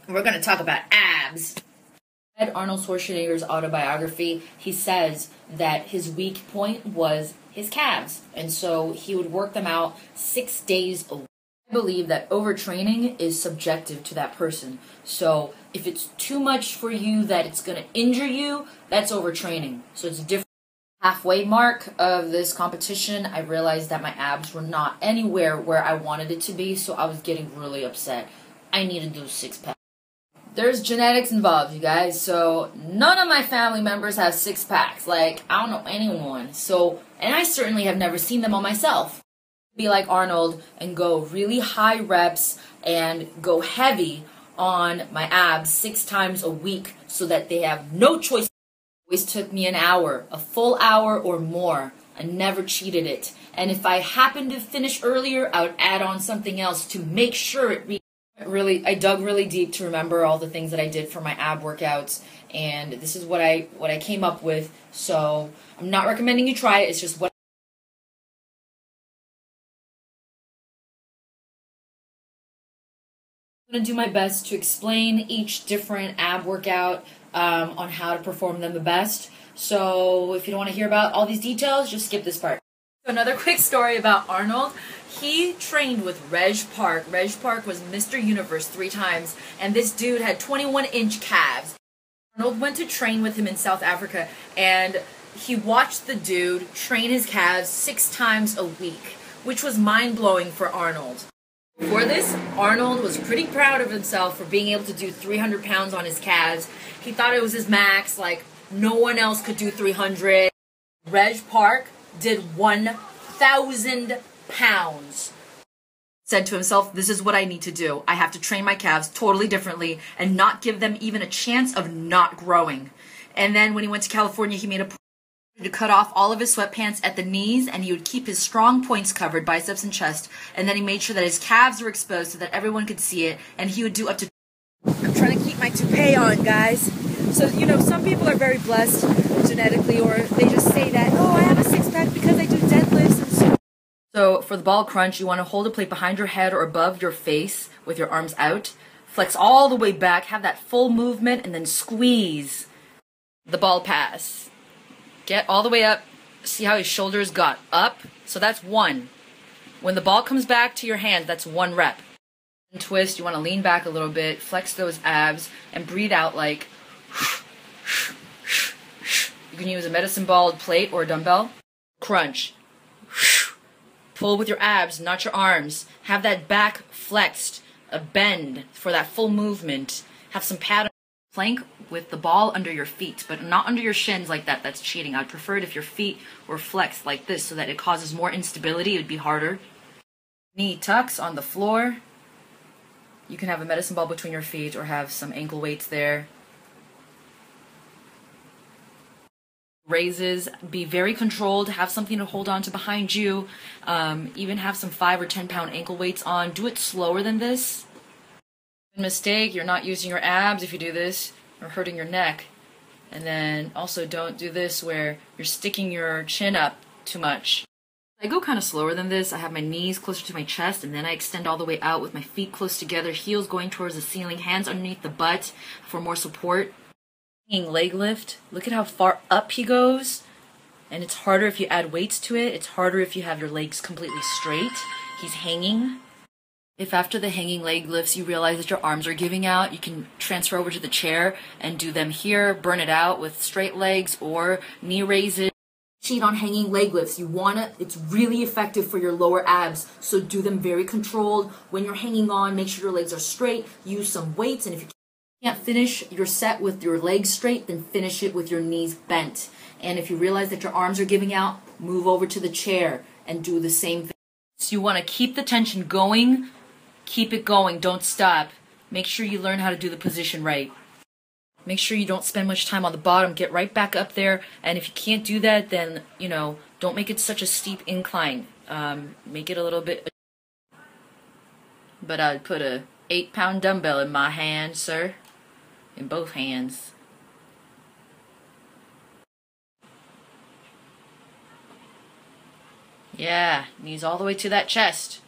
We're going to talk about abs. In Arnold Schwarzenegger's autobiography, he says that his weak point was his calves, and so he would work them out 6 days a week. I believe that overtraining is subjective to that person. So if it's too much for you that it's going to injure you, that's overtraining. So it's a different halfway mark of this competition. I realized that my abs were not anywhere where I wanted it to be, so I was getting really upset. I needed those 6 packs. There's genetics involved, you guys, so none of my family members have 6 packs. Like, I don't know anyone. So, and I certainly have never seen them on myself. Be like Arnold and go really high reps and go heavy on my abs 6 times a week so that they have no choice. It always took me an hour, a full hour or more. I never cheated it. And if I happened to finish earlier, I would add on something else to make sure it I dug really deep to remember all the things that I did for my ab workouts, and this is what I came up with. So I'm not recommending you try it. It's just what I'm going to do my best to explain each different ab workout on how to perform them the best. So if you don't want to hear about all these details, just skip this part. So another quick story about Arnold. He trained with Reg Park. Reg Park was Mr. Universe 3 times, and this dude had 21-inch calves. Arnold went to train with him in South Africa, and he watched the dude train his calves 6 times a week, which was mind-blowing for Arnold. Before this, Arnold was pretty proud of himself for being able to do 300 pounds on his calves. He thought it was his max, like no one else could do 300. Reg Park did 1,000 pounds. Said to himself, this is what I need to do. I have to train my calves totally differently and not give them even a chance of not growing. And then when he went to California, he made a point to cut off all of his sweatpants at the knees, and he would keep his strong points covered, biceps and chest, and then he made sure that his calves were exposed so that everyone could see it, and he would do up to... I'm trying to keep my toupee on, guys. So, you know, some people are very blessed genetically, or they just say that, oh, I have a 6-pack because I do deadlifts and so. So for the ball crunch, you want to hold a plate behind your head or above your face with your arms out. Flex all the way back, have that full movement, and then squeeze the ball pass. Get all the way up. See how his shoulders got up? So that's 1. When the ball comes back to your hand, that's 1 rep. And twist, you want to lean back a little bit, flex those abs, and breathe out like... You can use a medicine ball plate or a dumbbell. Crunch. Pull with your abs, not your arms. Have that back flexed, a bend for that full movement. Have some pattern. Plank with the ball under your feet, but not under your shins like that. That's cheating. I'd prefer it if your feet were flexed like this so that it causes more instability. It would be harder. Knee tucks on the floor. You can have a medicine ball between your feet or have some ankle weights there. Raises, be very controlled, have something to hold on to behind you, even have some 5 or 10 pound ankle weights on. Do it slower than this. Mistake, you're not using your abs if you do this, or hurting your neck. And then also don't do this where you're sticking your chin up too much. I go kind of slower than this. I have my knees closer to my chest, and then I extend all the way out with my feet close together, heels going towards the ceiling, hands underneath the butt for more support. Leg lift. Look at how far up he goes, and it's harder if you add weights to it. It's harder if you have your legs completely straight. He's hanging. If after the hanging leg lifts you realize that your arms are giving out, you can transfer over to the chair and do them here, burn it out with straight legs or knee raises. Cheat on hanging leg lifts. It's really effective for your lower abs, so do them very controlled. When you're hanging on, make sure your legs are straight, use some weights, and if you can't finish your set with your legs straight, then finish it with your knees bent. And if you realize that your arms are giving out, move over to the chair and do the same thing. So you want to keep the tension going, keep it going, don't stop. Make sure you learn how to do the position right. Make sure you don't spend much time on the bottom, get right back up there, and if you can't do that, then, you know, don't make it such a steep incline. Make it a little bit... But I'd put a 8-pound dumbbell in my hand, sir. In both hands. Yeah, knees all the way to that chest.